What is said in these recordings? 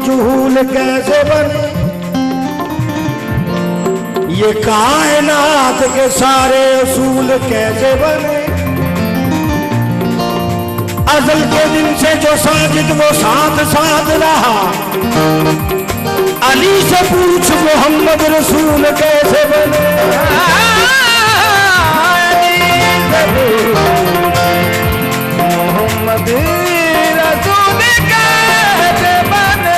मजहूल कैसे बने, ये कायनात के सारे उसूल कैसे बने। अज़ल के दिन से जो साजिद वो साथ साथ रहा, अली से पूछ मोहम्मद रसूल कैसे बने। मोहम्मद रसूल कैसे बने।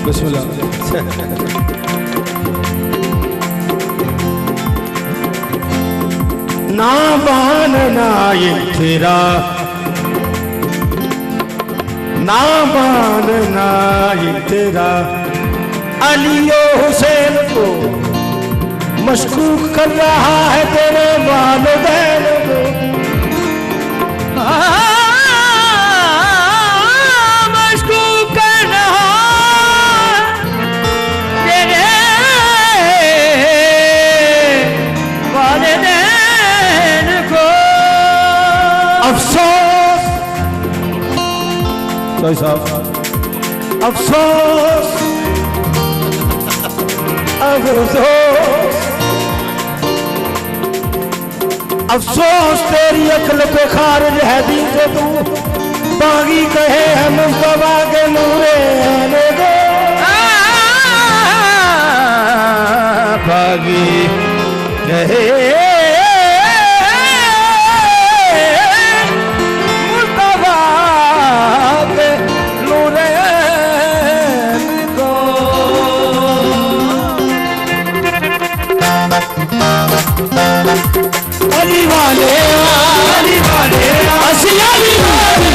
बिस्मिल्लाह। ना बान ना इत्तरा, ना बान ना इत्तरा, अली हुसैन को मशकूक कर रहा है तेरे वालिदैन को। मशकूक कर रहा तेरे वालिदैन को। अफसोस सही साहब, अफसोस अफसोस अफसोस तेरी अक्ल पे खारिज है दीन से तू। बागी कहे है मुस्तफा के नूरे आने दो। बागी कहे मुस्तफा के नूरे अली वाले अली वाले असी अली वाले